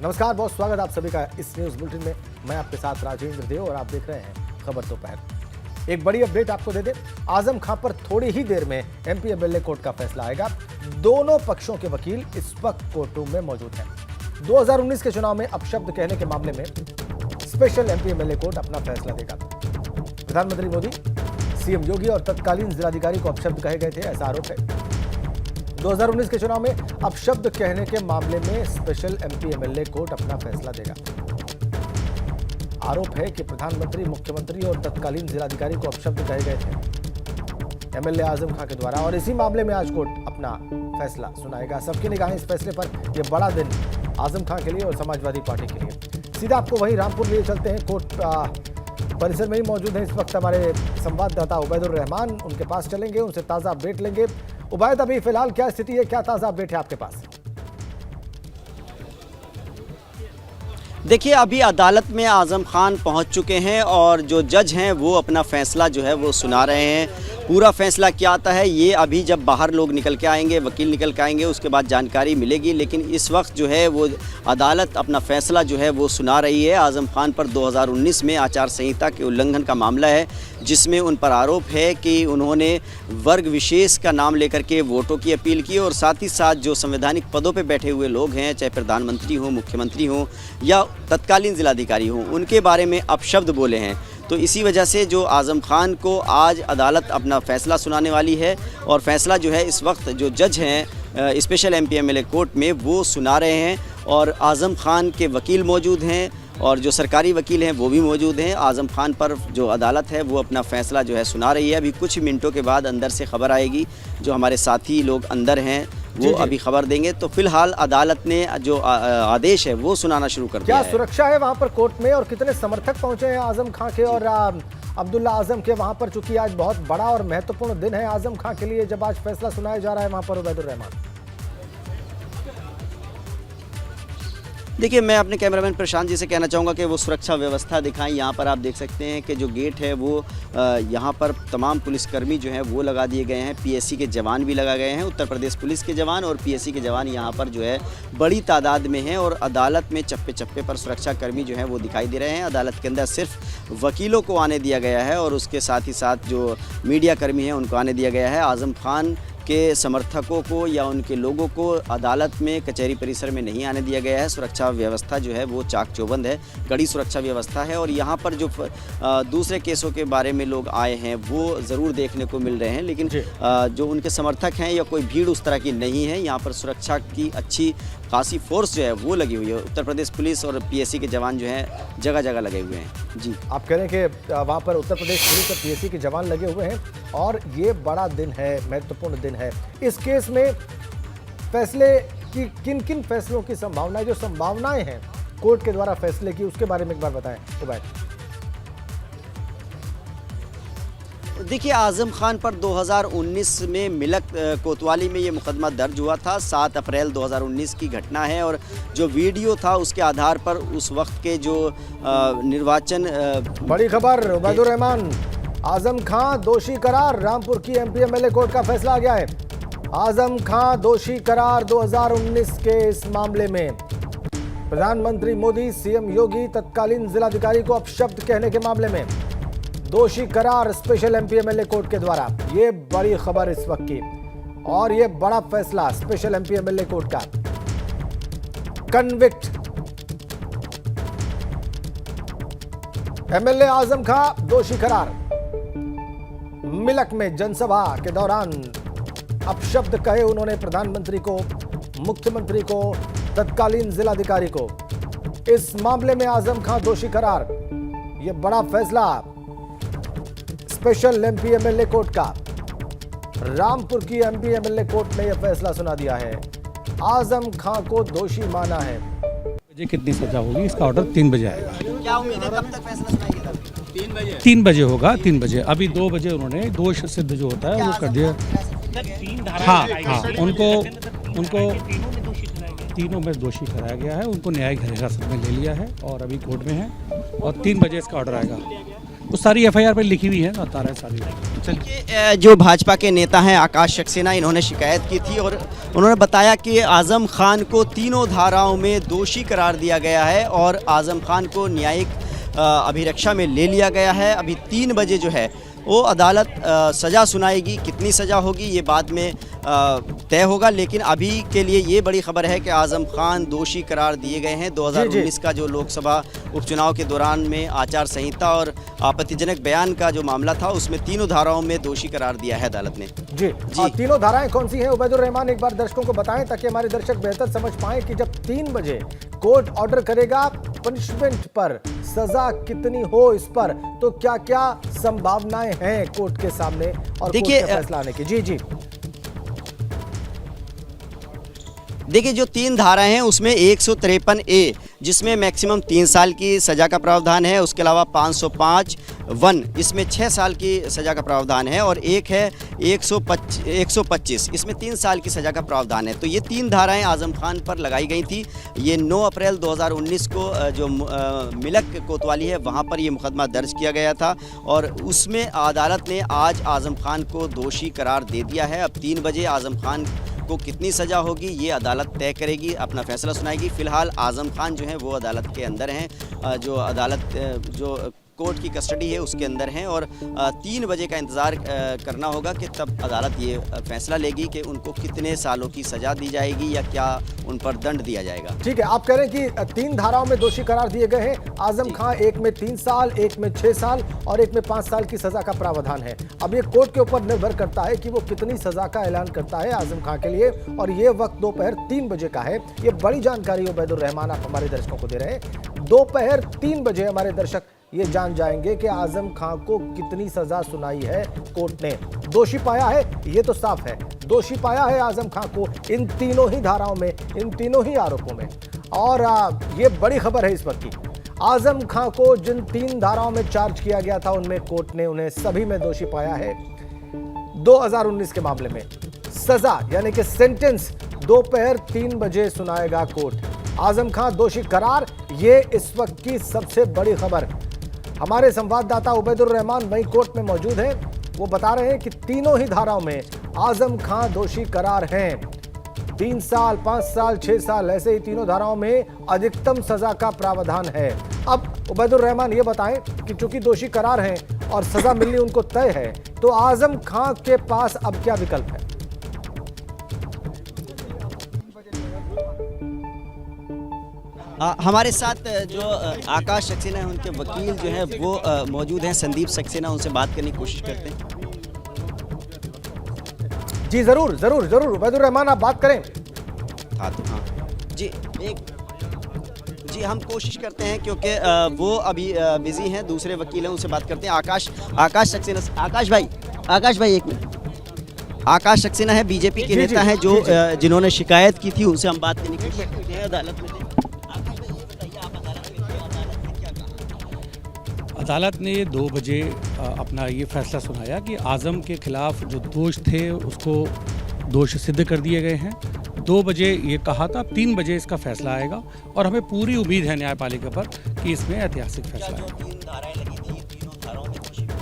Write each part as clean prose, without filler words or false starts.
नमस्कार, बहुत स्वागत आप सभी का इस न्यूज बुलेटिन में। मैं आपके साथ राजेंद्र देव और आप देख रहे हैं खबर दोपहर। एक बड़ी अपडेट आपको दे दें, आजम खां पर थोड़ी ही देर में एमपी एमएलए कोर्ट का फैसला आएगा। दोनों पक्षों के वकील इस वक्त कोर्ट रूम में मौजूद हैं। 2019 के चुनाव में अपशब्द कहने के मामले में स्पेशल एमपी एमएलए कोर्ट अपना फैसला देगा। प्रधानमंत्री मोदी, सीएम योगी और तत्कालीन जिलाधिकारी को अपशब्द कहे गए थे, ऐसा आरोप है। 2019 के चुनाव में अपशब्द कहने के मामले में स्पेशल एमपी एमएलए कोर्ट अपना फैसला देगा। आरोप है कि प्रधानमंत्री, मुख्यमंत्री और तत्कालीन जिलाधिकारी को अपशब्द कहे गए थे एमएलए आजम खां के द्वारा, और इसी मामले में आज कोर्ट अपना फैसला सुनाएगा। सबकी निगाहें इस फैसले पर। यह बड़ा दिन आजम खां के लिए और समाजवादी पार्टी के लिए। सीधा आपको वहीं रामपुर लिए चलते हैं। कोर्ट परिसर में ही मौजूद है इस वक्त हमारे संवाददाता उबैदुर रहमान। उनके पास चलेंगे, उनसे ताजा अपडेट लेंगे। उबैद, अभी फिलहाल क्या स्थिति है, क्या ताजा अपडेट है आपके पास? देखिए, अभी अदालत में आजम खान पहुंच चुके हैं और जो जज हैं वो अपना फैसला जो है वो सुना रहे हैं। पूरा फैसला क्या आता है ये अभी जब बाहर लोग निकल के आएंगे, वकील निकल के आएंगे, उसके बाद जानकारी मिलेगी। लेकिन इस वक्त जो है वो अदालत अपना फैसला जो है वो सुना रही है। आजम खान पर 2019 में आचार संहिता के उल्लंघन का मामला है, जिसमें उन पर आरोप है कि उन्होंने वर्ग विशेष का नाम लेकर के वोटों की अपील की और साथ ही साथ जो संवैधानिक पदों पर बैठे हुए लोग हैं, चाहे प्रधानमंत्री हों, मुख्यमंत्री हों या तत्कालीन जिलाधिकारी हों, उनके बारे में अपशब्द बोले हैं। तो इसी वजह से जो आजम खान को आज अदालत अपना फैसला सुनाने वाली है और फैसला जो है इस वक्त जो जज हैं स्पेशल एमपी एमएलए कोर्ट में वो सुना रहे हैं। और आजम खान के वकील मौजूद हैं और जो सरकारी वकील हैं वो भी मौजूद हैं। आजम खान पर जो अदालत है वो अपना फैसला जो है सुना रही है। अभी कुछ मिनटों के बाद अंदर से खबर आएगी, जो हमारे साथी लोग अंदर हैं वो अभी खबर देंगे। तो फिलहाल अदालत ने जो आदेश है वो सुनाना शुरू कर दिया है। क्या सुरक्षा है वहां पर कोर्ट में और कितने समर्थक पहुंचे हैं आजम खां के और अब्दुल्ला आजम के वहां पर? चूंकि आज बहुत बड़ा और महत्वपूर्ण दिन है आजम खां के लिए, जब आज फैसला सुनाया जा रहा है वहां पर। उबैदुर रहमान, देखिए, मैं अपने कैमरामैन प्रशांत जी से कहना चाहूँगा कि वो सुरक्षा व्यवस्था दिखाएं। यहाँ पर आप देख सकते हैं कि जो गेट है वो यहाँ पर तमाम पुलिसकर्मी जो हैं वो लगा दिए गए हैं। पीएससी के जवान भी लगा गए हैं, उत्तर प्रदेश पुलिस के जवान और पीएससी के जवान यहाँ पर जो है बड़ी तादाद में हैं। और अदालत में चप्पे चप्पे पर सुरक्षाकर्मी जो हैं वो दिखाई दे रहे हैं। अदालत के अंदर सिर्फ वकीलों को आने दिया गया है और उसके साथ ही साथ जो मीडिया कर्मी हैं उनको आने दिया गया है। आजम खान के समर्थकों को या उनके लोगों को अदालत में, कचहरी परिसर में नहीं आने दिया गया है। सुरक्षा व्यवस्था जो है वो चाक चौबंद है, कड़ी सुरक्षा व्यवस्था है। और यहाँ पर जो दूसरे केसों के बारे में लोग आए हैं वो ज़रूर देखने को मिल रहे हैं, लेकिन जो उनके समर्थक हैं या कोई भीड़ उस तरह की नहीं है। यहाँ पर सुरक्षा की अच्छी खासी फोर्स जो है वो लगी हुई है। उत्तर प्रदेश पुलिस और पीएससी के जवान जो हैं जगह जगह लगे हुए हैं। जी, आप कह रहे हैं कि वहाँ पर उत्तर प्रदेश पुलिस और पीएससी के जवान लगे हुए हैं और ये बड़ा दिन है, महत्वपूर्ण दिन है। इस केस में फैसले की किन किन फैसलों की संभावना है, जो संभावनाएं हैं कोर्ट के द्वारा फैसले की, उसके बारे में एक बार बताएं उबैद। देखिए, आजम खान पर 2019 में मिलक कोतवाली में ये मुकदमा दर्ज हुआ था। 7 अप्रैल 2019 की घटना है और जो वीडियो था उसके आधार पर उस वक्त के जो निर्वाचन बड़ी खबर उबैदुर रहमान, आजम खां दोषी करार। रामपुर की एमपी एमएलए कोर्ट का फैसला आ गया है। आजम खां दोषी करार 2019 के इस मामले में। प्रधानमंत्री मोदी, सीएम योगी, तत्कालीन जिलाधिकारी को अपशब्द कहने के मामले में दोषी करार स्पेशल एमपी एमएलए कोर्ट के द्वारा। ये बड़ी खबर इस वक्त की और ये बड़ा फैसला स्पेशल एमपी एमएलए कोर्ट का। कन्विक्ट एमएलए आजम खां दोषी करार। मिलक में जनसभा के दौरान अपशब्द कहे उन्होंने प्रधानमंत्री को, मुख्यमंत्री को, तत्कालीन जिलाधिकारी को। इस मामले में आजम खां दोषी करार। यह बड़ा फैसला स्पेशल एमपी एमएलए कोर्ट का। रामपुर की एमपी एमएलए कोर्ट ने यह फैसला सुना दिया है। आजम खां को दोषी माना है। मुझे कितनी सजा होगी इसका ऑर्डर 3 बजे आएगा। क्या उम्मीद है, कब तक फैसला सुनाएंगे? 3 बजे होगा। 3 बजे, अभी 2 बजे उन्होंने दोष सिद्ध जो होता है वो कर दिया। हाँ, उनको तीनों में दोषी कराया गया है। उनको न्यायिक हिरासत में ले लिया है और अभी कोर्ट में है और 3 बजे इसका ऑर्डर आएगा। वो सारी FIR पे लिखी हुई है, बता रहा है सारी। चलिए। कि जो भाजपा के नेता हैं आकाश सक्सेना, इन्होंने शिकायत की थी और उन्होंने बताया कि आज़म खान को तीनों धाराओं में दोषी करार दिया गया है और आज़म खान को न्यायिक अभिरक्षा में ले लिया गया है। अभी 3 बजे जो है वो अदालत सज़ा सुनाएगी। कितनी सज़ा होगी ये बाद में तय होगा, लेकिन अभी के लिए ये बड़ी खबर है कि आज़म खान दोषी करार दिए गए हैं। 2019 का जो लोकसभा उपचुनाव के दौरान में आचार संहिता और आपत्तिजनक बयान का जो मामला था, उसमें तीनों धाराओं में दोषी करार दिया है अदालत ने। जी। तीनों धाराएं कौन सी हैं उबैदुर रहमान, एक बार दर्शकों को बताएं ताकि हमारे दर्शक बेहतर समझ पाएं कि जब 3 बजे कोर्ट ऑर्डर करेगा पनिशमेंट पर, सजा कितनी हो इस पर, तो क्या क्या संभावनाएं हैं कोर्ट के सामने और कोर्ट का फैसला आने की। जी जी देखिए, जो 3 धाराएं हैं उसमें 153A जिसमें मैक्सिमम 3 साल की सज़ा का प्रावधान है, उसके अलावा 505(1) इसमें 6 साल की सज़ा का प्रावधान है और एक है 125 इसमें 3 साल की सज़ा का प्रावधान है। तो ये 3 धाराएं आज़म खान पर लगाई गई थी। ये 9 अप्रैल 2019 को जो मिलक कोतवाली है वहाँ पर ये मुकदमा दर्ज किया गया था और उसमें अदालत ने आज आज़म खान को दोषी करार दे दिया है। अब 3 बजे आज़म खान को कितनी सज़ा होगी ये अदालत तय करेगी, अपना फैसला सुनाएगी। फ़िलहाल आज़म खान जो है वो अदालत के अंदर हैं, जो अदालत जो कोर्ट की कस्टडी है उसके अंदर हैं और 3 बजे का इंतज़ार करना होगा कि तब अदालत ये फैसला लेगी कि उनको कितने सालों की सज़ा दी जाएगी या क्या उन पर दंड दिया जाएगा। ठीक है, आप कह रहे हैं कि 3 धाराओं में दोषी करार दिए गए हैं आज़म खान, एक में 3 साल, एक में 6 साल और एक में 5 साल की सजा का प्रावधान है। अब ये कोर्ट के ऊपर निर्भर करता है कि वो कितनी सजा का ऐलान करता है आज़म खान के लिए और ये वक्त दोपहर 3 बजे का है। ये बड़ी जानकारी उबैदुर रहमान आप हमारे दर्शकों को दे रहे हैं। दोपहर 3 बजे हमारे दर्शक ये जान जाएंगे कि आज़म खान को कितनी सजा सुनाई है कोर्ट ने। दोषी पाया है, ये तो साफ है, दोषी पाया है आज़म खान को इन तीनों ही धाराओं में, इन तीनों ही आरोपों में। और ये बड़ी खबर है इस वक्त की, आज़म खान को जिन 3 धाराओं में चार्ज किया गया था उनमें कोर्ट ने उन्हें सभी में दोषी पाया है। 2019 के मामले में सजा यानी कि सेंटेंस दोपहर 3 बजे सुनाएगा कोर्ट। आज़म खान दोषी करार, ये इस वक्त की सबसे बड़ी खबर। हमारे संवाददाता उबैदुर रहमान वहीं कोर्ट में मौजूद हैं, वो बता रहे हैं कि तीनों ही धाराओं में आज़म खान दोषी करार हैं। 3 साल, 5 साल, 6 साल, ऐसे ही तीनों धाराओं में अधिकतम सजा का प्रावधान है। अब उबैदुर रहमान ये बताएं कि चूंकि दोषी करार हैं और सजा मिलनी उनको तय है, तो आज़म खान के पास अब क्या विकल्प है? हमारे साथ जो आकाश सक्सेना है उनके वकील जो है वो मौजूद हैं, संदीप सक्सेना, उनसे बात करने की कोशिश करते हैं। जी जरूर जरूर जरूर उबैदुर रहमान आप बात करें। हाँ जी, जी हम कोशिश करते हैं क्योंकि वो अभी बिजी हैं, दूसरे वकील हैं, उनसे बात करते हैं। आकाश सक्सेना, आकाश भाई एक मिनट। आकाश सक्सेना है, बीजेपी के नेता हैं जो जिन्होंने शिकायत की थी, उनसे हम बात करने की कोशिश करते हैं अदालत में। अदालत ने 2 बजे अपना ये फैसला सुनाया कि आज़म के खिलाफ जो दोष थे उसको दोष सिद्ध कर दिए गए हैं। 2 बजे ये कहा था, 3 बजे इसका फैसला आएगा और हमें पूरी उम्मीद है न्यायपालिका पर कि इसमें ऐतिहासिक फैसला आएगा।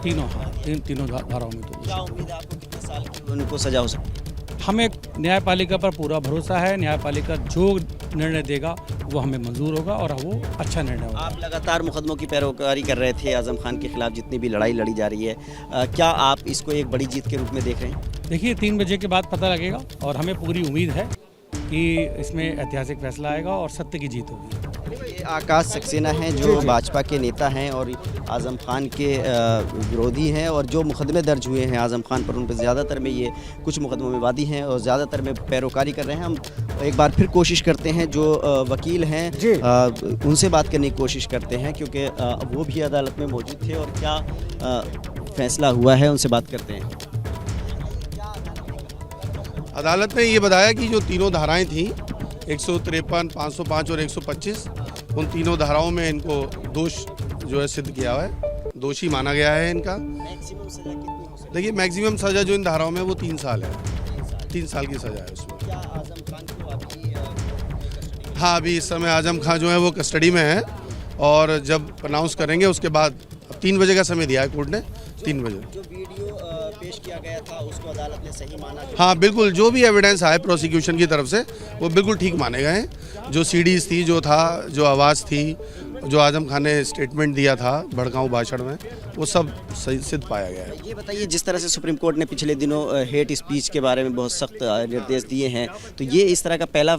तीनों धाराओं में तो क्या उम्मीद है आपको, कितने साल की उनको सजा हो सकती है? हमें न्यायपालिका पर पूरा भरोसा है। न्यायपालिका जो निर्णय देगा वो हमें मंजूर होगा और वो अच्छा निर्णय होगा। आप लगातार मुकदमों की पैरवी कर रहे थे आज़म खान के खिलाफ, जितनी भी लड़ाई लड़ी जा रही है, क्या आप इसको एक बड़ी जीत के रूप में देख रहे हैं? देखिए, 3 बजे के बाद पता लगेगा और हमें पूरी उम्मीद है कि इसमें ऐतिहासिक फैसला आएगा और सत्य की जीत होगी। आकाश सक्सेना हैं जो भाजपा के नेता हैं और आज़म खान के विरोधी हैं और जो मुकदमे दर्ज हुए हैं आज़म खान पर, उन पर ज़्यादातर में ये कुछ मुकदमों में वादी हैं और ज़्यादातर में पैरोकारी कर रहे हैं। हम एक बार फिर कोशिश करते हैं, जो वकील हैं उनसे बात करने की कोशिश करते हैं क्योंकि वो भी अदालत में मौजूद थे और क्या फैसला हुआ है उनसे बात करते हैं। अदालत ने ये बताया कि जो तीनों धाराएं थीं 153, 505 और 125, उन तीनों धाराओं में इनको दोष जो है सिद्ध किया हुआ है, दोषी माना गया है इनका। मैक्सिमम सजा कितनी हो सकती है? देखिए, मैक्सिमम सजा जो इन धाराओं में वो 3 साल है, 3 साल की सजा है उसमें। क्या आज़म खान को अभी हाँ, अभी इस समय आज़म खान जो है वो कस्टडी में है और जब अनाउंस करेंगे उसके बाद 3 बजे का समय दिया है कोर्ट ने, 3 बजे। जो वीडियो पेश किया गया था उसको अदालत ने सही माना? हाँ बिल्कुल, जो भी एविडेंस आए प्रोसिक्यूशन की तरफ से वो बिल्कुल ठीक माने गए हैं। जो सीडीज थी, जो था, जो आवाज़ थी, जो आजम खान ने स्टेटमेंट दिया था भड़काऊ भाषण में, वो सब सही सिद्ध पाया गया है। ये बताइए, जिस तरह से सुप्रीम कोर्ट ने पिछले दिनों हेट स्पीच के बारे में बहुत सख्त निर्देश दिए हैं, तो ये इस तरह का पहला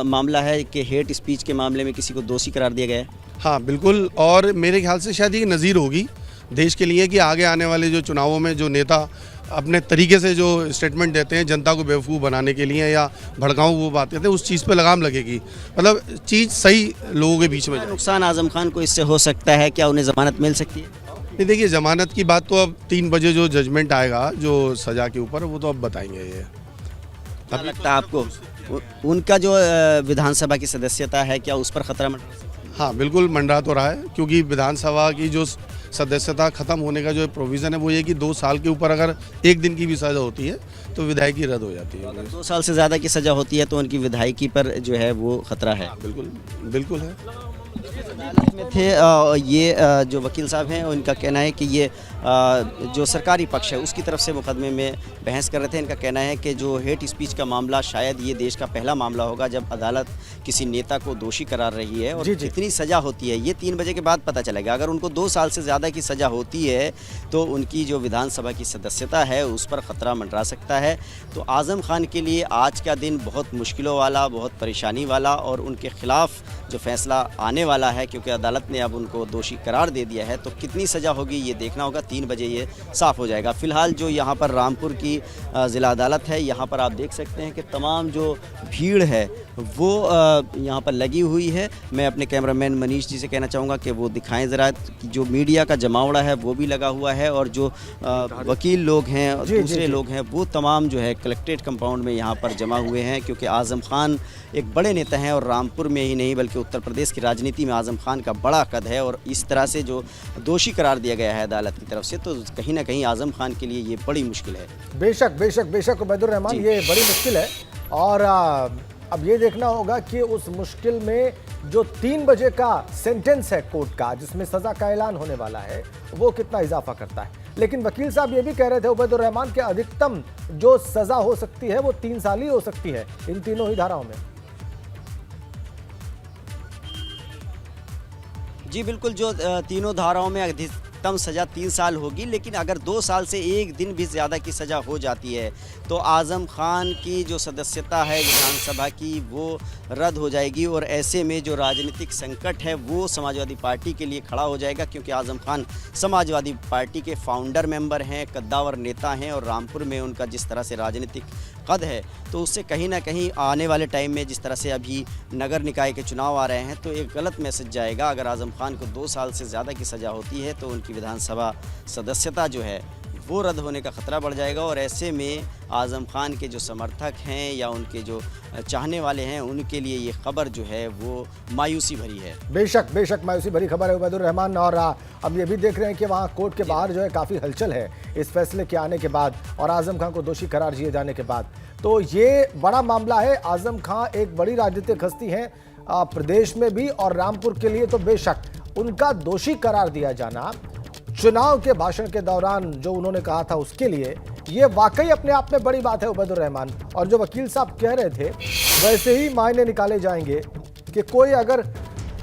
मामला है कि हेट स्पीच के मामले में किसी को दोषी करार दिया गया है? हाँ बिल्कुल, और मेरे ख्याल से शायद ये नज़ीर होगी देश के लिए कि आगे आने वाले जो चुनावों में जो नेता अपने तरीके से जो स्टेटमेंट देते हैं जनता को बेवकूफ़ बनाने के लिए या भड़काऊ वो बात कहते हैं, उस चीज़ पे लगाम लगेगी। मतलब चीज़ सही लोगों के बीच में जाए। नुकसान आजम खान को इससे हो सकता है? क्या उन्हें जमानत मिल सकती है? नहीं, देखिए जमानत की बात तो अब 3 बजे जो जजमेंट आएगा जो सज़ा के ऊपर, वो तो अब बताएंगे। ये क्या लगता है आपको उनका जो विधानसभा की सदस्यता है, क्या उस पर खतरा मंडरा सकता है? हाँ बिल्कुल मंडरा तो रहा है, क्योंकि विधानसभा की जो सदस्यता खत्म होने का जो प्रोविज़न है वो ये कि 2 साल के ऊपर अगर 1 दिन की भी सज़ा होती है तो विधायकी रद्द हो जाती है। अगर 2 साल से ज़्यादा की सज़ा होती है तो उनकी विधायकी पर जो है वो खतरा है। बिल्कुल बिल्कुल है। अदालत में थे ये जो वकील साहब हैं, उनका कहना है कि ये जो सरकारी पक्ष है उसकी तरफ से मुकदमे में बहस कर रहे थे। इनका कहना है कि जो हेट स्पीच का मामला शायद ये देश का पहला मामला होगा जब अदालत किसी नेता को दोषी करार रही है, और कितनी सज़ा होती है ये 3 बजे के बाद पता चलेगा। अगर उनको 2 साल से ज़्यादा की सज़ा होती है तो उनकी जो विधानसभा की सदस्यता है उस पर ख़तरा मंडरा सकता है। तो आज़म खान के लिए आज का दिन बहुत मुश्किलों वाला, बहुत परेशानी वाला, और उनके ख़िलाफ़ जो फैसला आने वाला है, क्योंकि अदालत ने अब उनको दोषी करार दे दिया है, तो कितनी सज़ा होगी ये देखना होगा। 3 बजे ये साफ़ हो जाएगा। फ़िलहाल जो यहाँ पर रामपुर की ज़िला अदालत है, यहाँ पर आप देख सकते हैं कि तमाम जो भीड़ है वो यहाँ पर लगी हुई है। मैं अपने कैमरामैन मनीष जी से कहना चाहूँगा कि वो दिखाएं ज़रा, जो मीडिया का जमावड़ा है वो भी लगा हुआ है, और जो वकील लोग हैं और दूसरे लोग हैं वो तमाम जो है कलेक्ट्रेट कंपाउंड में यहाँ पर जमा हुए हैं, क्योंकि आज़म खान एक बड़े नेता हैं और रामपुर में ही नहीं बल्कि उत्तर प्रदेश की राजनीति में आज़म खान का बड़ा कद है। और इस तरह से जो दोषी करार दिया गया है अदालत की तरफ से, तो कहीं ना कहीं आज़म खान के लिए ये बड़ी मुश्किल है। बेशक बेशक बेशक उबैदुर रहमान, ये बड़ी मुश्किल है। और अब ये देखना होगा कि उस मुश्किल में जो 3 बजे का सेंटेंस है कोर्ट का, जिसमें सज़ा का ऐलान होने वाला है, वो कितना इजाफा करता है। लेकिन वकील साहब ये भी कह रहे थे उबैदुर रहमान, कि अधिकतम जो सज़ा हो सकती है वो 3 साल ही हो सकती है इन तीनों ही धाराओं में। जी बिल्कुल, जो तीनों धाराओं में अधिकतम सज़ा 3 साल होगी, लेकिन अगर 2 साल से 1 दिन भी ज़्यादा की सज़ा हो जाती है तो आज़म खान की जो सदस्यता है विधानसभा की वो रद्द हो जाएगी, और ऐसे में जो राजनीतिक संकट है वो समाजवादी पार्टी के लिए खड़ा हो जाएगा, क्योंकि आज़म खान समाजवादी पार्टी के फाउंडर मेंबर हैं, कद्दावर नेता हैं, और रामपुर में उनका जिस तरह से राजनीतिक कद है, तो उससे कहीं ना कहीं आने वाले टाइम में जिस तरह से अभी नगर निकाय के चुनाव आ रहे हैं, तो एक गलत मैसेज जाएगा। अगर आज़म खान को 2 साल से ज़्यादा की सज़ा होती है तो उनकी विधानसभा सदस्यता जो है वो रद्द होने का खतरा बढ़ जाएगा, और ऐसे में आज़म खान के जो समर्थक हैं या उनके जो चाहने वाले हैं उनके लिए ये खबर जो है वो मायूसी भरी है। बेशक बेशक मायूसी भरी खबर है उबैदुर रहमान। और अब ये भी देख रहे हैं कि वहाँ कोर्ट के बाहर जो है काफ़ी हलचल है इस फैसले के आने के बाद और आज़म खान को दोषी करार दिए जाने के बाद। तो ये बड़ा मामला है। आज़म खान एक बड़ी राजनीतिक हस्ती हैं प्रदेश में भी, और रामपुर के लिए तो बेशक उनका दोषी करार दिया जाना चुनाव के भाषण के दौरान जो उन्होंने कहा था उसके लिए ये वाकई अपने आप में बड़ी बात है उबैदुर रहमान। और जो वकील साहब कह रहे थे वैसे ही मायने निकाले जाएंगे कि कोई अगर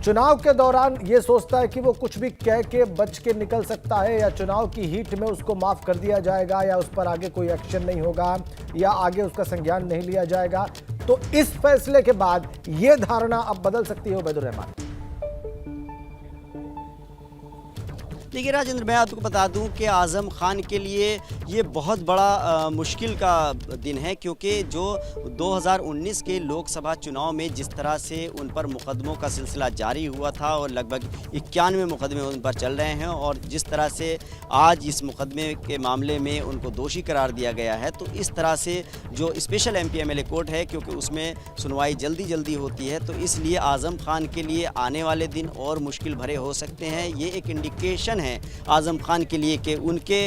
चुनाव के दौरान ये सोचता है कि वो कुछ भी कह के बच के निकल सकता है, या चुनाव की हीट में उसको माफ कर दिया जाएगा, या उस पर आगे कोई एक्शन नहीं होगा, या आगे उसका संज्ञान नहीं लिया जाएगा, तो इस फैसले के बाद ये धारणा अब बदल सकती है उबैदुर रहमान। देखिए राजेंद्र, मैं आपको बता दूं कि आज़म खान के लिए ये बहुत बड़ा मुश्किल का दिन है, क्योंकि जो 2019 के लोकसभा चुनाव में जिस तरह से उन पर मुकदमों का सिलसिला जारी हुआ था और लगभग 91 मुकदमे उन पर चल रहे हैं, और जिस तरह से आज इस मुकदमे के मामले में उनको दोषी करार दिया गया है, तो इस तरह से जो स्पेशल MP-MLA कोर्ट है, क्योंकि उसमें सुनवाई जल्दी होती है, तो इसलिए आज़म खान के लिए आने वाले दिन और मुश्किल भरे हो सकते हैं। ये एक इंडिकेशन है आज़म खान के लिए कि उनके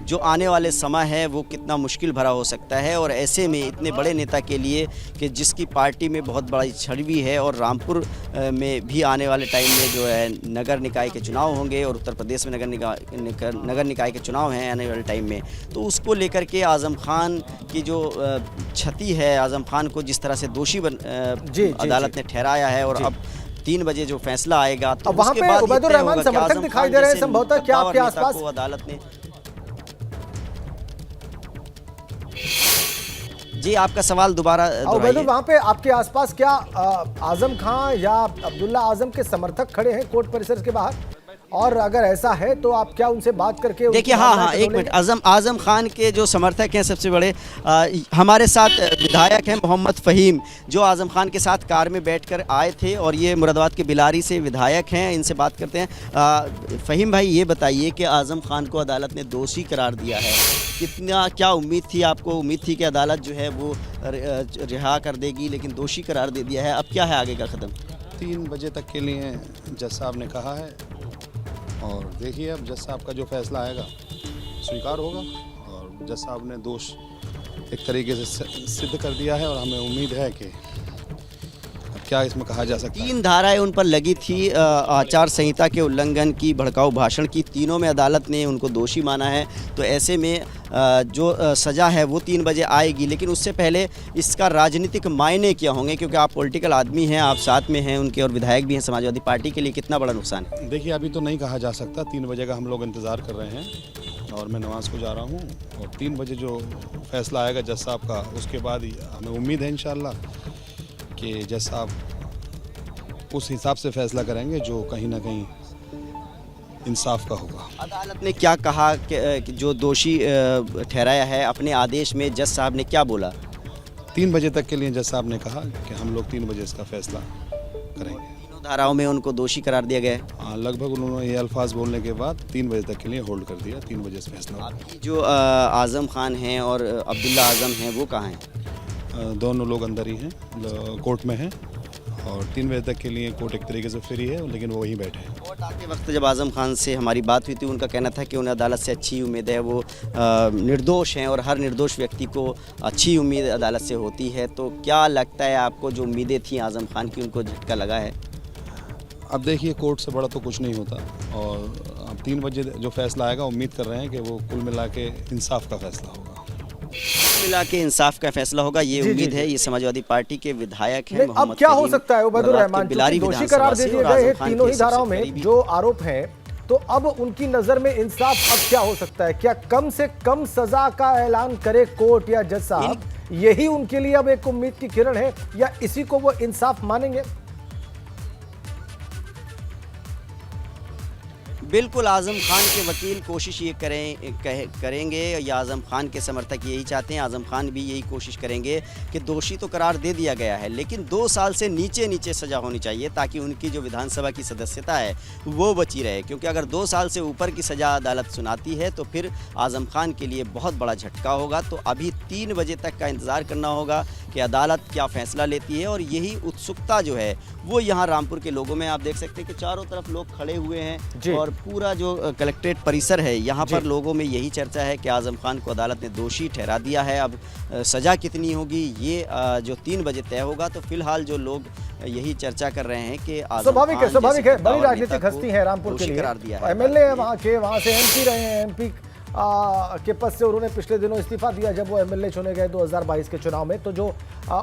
जो आने वाले समय है वो कितना मुश्किल भरा हो सकता है। और ऐसे में इतने बड़े नेता के लिए कि जिसकी पार्टी में बहुत बड़ी छवि है और रामपुर में भी आने वाले टाइम में जो है नगर निकाय के चुनाव होंगे और उत्तर प्रदेश में नगर निकाय के चुनाव हैं आने वाले टाइम में, तो उसको लेकर के आज़म खान की जो क्षति है, आज़म खान को जिस तरह से दोषी अदालत ने ठहराया है और अब 3 बजे जो फैसला आएगा तो वहां उसके पे बाद उबैदुर रहमान समर्थक दिखाई दे रहे हैं संभवतः, क्या आपके आसपास अदालत ने जी आपका सवाल दोबारा उबैदुर, वहां पे आपके आसपास क्या आजम खान या अब्दुल्ला आजम के समर्थक खड़े हैं कोर्ट परिसर के बाहर? और अगर ऐसा है तो आप क्या उनसे बात करके देखिए, हाँ, एक मिनट, आज़म खान के जो समर्थक हैं सबसे बड़े हमारे साथ विधायक हैं मोहम्मद फ़हीम, जो आज़म खान के साथ कार में बैठकर आए थे और ये मुरादाबाद के बिलारी से विधायक हैं, इनसे बात करते हैं। फ़हीम भाई, ये बताइए कि आज़म खान को अदालत ने दोषी करार दिया है, क्या उम्मीद थी आपको? उम्मीद थी कि अदालत जो है वो रिहा कर देगी, लेकिन दोषी करार दे दिया है। अब क्या है आगे का कदम? 3 बजे तक के लिए जज साहब ने कहा है और देखिए अब जज साहब का जो फैसला आएगा स्वीकार होगा। और जज साहब ने दोष एक तरीके से सिद्ध कर दिया है और हमें उम्मीद है कि अब क्या इसमें कहा जा सकता है। 3 धाराएं उन पर लगी थी आचार संहिता के उल्लंघन की, भड़काऊ भाषण की, तीनों में अदालत ने उनको दोषी माना है। तो ऐसे में जो सज़ा है वो 3 बजे आएगी, लेकिन उससे पहले इसका राजनीतिक मायने क्या होंगे? क्योंकि आप पॉलिटिकल आदमी हैं, आप साथ में हैं उनके और विधायक भी हैं समाजवादी पार्टी के लिए, कितना बड़ा नुकसान है? देखिए, अभी तो नहीं कहा जा सकता। 3 बजे का हम लोग इंतज़ार कर रहे हैं और मैं नमाज़ को जा रहा हूँ और 3 बजे जो फैसला आएगा जज साहब का, उसके बाद हमें उम्मीद है इंशाल्लाह कि जज साहब उस हिसाब से फैसला करेंगे जो कहीं ना कहीं इंसाफ का होगा। अदालत ने क्या कहा कि जो दोषी ठहराया है, अपने आदेश में जज साहब ने क्या बोला? 3 बजे तक के लिए जज साहब ने कहा कि हम लोग 3 बजे इसका फैसला करेंगे। तीनों धाराओं में उनको दोषी करार दिया गया है। हाँ, लगभग उन्होंने ये अल्फाज बोलने के बाद 3 बजे तक के लिए होल्ड कर दिया। 3 बजे से फैसला होगा। जो आज़म खान हैं और अब्दुल्ला आज़म हैं वो कहाँ हैं? दोनों लोग अंदर ही हैं, कोर्ट में हैं और 3 बजे तक के लिए कोर्ट एक तरीके से फ्री है, लेकिन वो वहीं बैठे हैं। कोर्ट आते वक्त जब आज़म खान से हमारी बात हुई थी, उनका कहना था कि उन्हें अदालत से अच्छी उम्मीद है, वो निर्दोष हैं और हर निर्दोष व्यक्ति को अच्छी उम्मीद अदालत से होती है। तो क्या लगता है आपको, जो उम्मीदें थी आज़म खान की, उनको झटका लगा है? अब देखिए, कोर्ट से बड़ा तो कुछ नहीं होता और अब 3 बजे जो फैसला आएगा, उम्मीद कर रहे हैं कि वो कुल मिला के इंसाफ का फैसला होगा। मिला के इंसाफ का फैसला होगा, ये उम्मीद है। ये समाजवादी पार्टी के विधायक हैं। अब क्या हो सकता है उबैदुर रहमान, दोषी करार दे दिए गए हैं तीनों ही धाराओं में जो आरोप हैं, तो अब उनकी नजर में इंसाफ अब क्या हो सकता है? क्या कम से कम सजा का ऐलान करे कोर्ट या जज साहब, यही उनके लिए अब एक उम्मीद की किरण है, या इसी को वो इंसाफ मानेंगे? बिल्कुल, आज़म खान के वकील कोशिश ये करेंगे या आज़म खान के समर्थक यही चाहते हैं, आज़म खान भी यही कोशिश करेंगे कि दोषी तो करार दे दिया गया है, लेकिन 2 साल से नीचे सज़ा होनी चाहिए ताकि उनकी जो विधानसभा की सदस्यता है वो बची रहे। क्योंकि अगर 2 साल से ऊपर की सज़ा अदालत सुनाती है तो फिर आज़म खान के लिए बहुत बड़ा झटका होगा। तो अभी 3 बजे तक का इंतज़ार करना होगा कि अदालत क्या फ़ैसला लेती है, और यही उत्सुकता जो है वो यहाँ रामपुर के लोगों में आप देख सकते हैं कि चारों तरफ लोग खड़े हुए हैं और पूरा जो कलेक्ट्रेट परिसर है यहाँ पर लोगों में यही चर्चा है कि आज़म खान को अदालत ने दोषी ठहरा दिया है। अब सज़ा कितनी होगी ये जो 3 बजे तय होगा। तो फिलहाल जो लोग यही चर्चा कर रहे हैं कि स्वाभाविक है, बड़ी राजनीतिक हस्ती है रामपुर के लिए, एमएलए है वहाँ के, वहाँ से एमपी रहे हैं, एमपी के पद से उन्होंने पिछले दिनों इस्तीफा दिया जब वो एमएलए चुने गए 2022 के चुनाव में। तो जो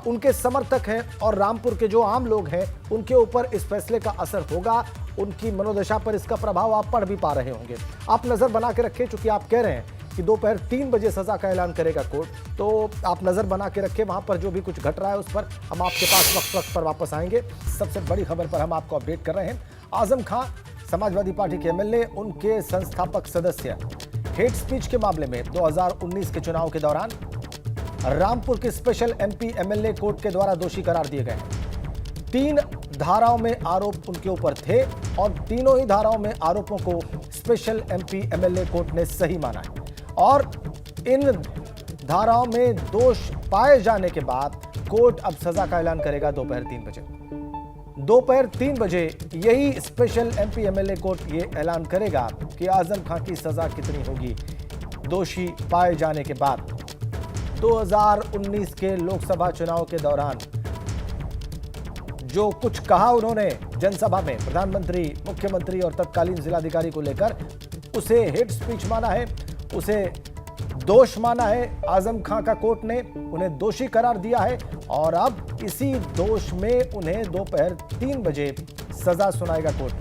उनके समर्थक हैं और रामपुर के जो आम लोग हैं, उनके ऊपर इस फैसले का असर होगा, उनकी मनोदशा पर इसका प्रभाव आप पढ़ भी पा रहे होंगे। आप नजर बना के रखें, चूंकि आप कह रहे हैं कि दोपहर 3 बजे सजा का ऐलान करेगा कोर्ट, तो आप नजर बना के रखें, वहां पर जो भी कुछ घट रहा है उस पर हम आपके पास वक्त पर वापस आएंगे। सबसे बड़ी खबर पर हम आपको अपडेट कर रहे हैं। आजम खान समाजवादी पार्टी के एमएलए, उनके संस्थापक सदस्य हेट स्पीच के मामले में 2019 के चुनाव के दौरान रामपुर के स्पेशल एमपी एमएलए कोर्ट के द्वारा दोषी करार दिए गए। 3 धाराओं में आरोप उनके ऊपर थे और तीनों ही धाराओं में आरोपों को स्पेशल एमपी एमएलए कोर्ट ने सही माना है। और इन धाराओं में दोष पाए जाने के बाद कोर्ट अब सजा का ऐलान करेगा दोपहर 3 बजे। दोपहर 3 बजे यही स्पेशल एमपी एमएलए कोर्ट ये ऐलान करेगा कि आजम खान की सजा कितनी होगी। दोषी पाए जाने के बाद 2019 के लोकसभा चुनाव के दौरान जो कुछ कहा उन्होंने जनसभा में प्रधानमंत्री, मुख्यमंत्री और तत्कालीन जिलाधिकारी को लेकर, उसे हेट स्पीच माना है, उसे दोष माना है आजम खां का कोर्ट ने, उन्हें दोषी करार दिया है और अब इसी दोष में उन्हें दोपहर 3 बजे सजा सुनाएगा कोर्ट।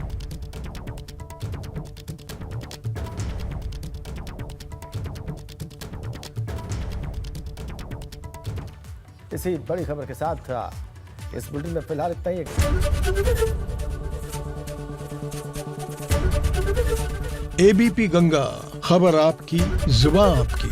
इसी बड़ी खबर के साथ इस बुलेटिन में फिलहाल इतना ही। एबीपी गंगा, खबर आपकी, जुबान आपकी।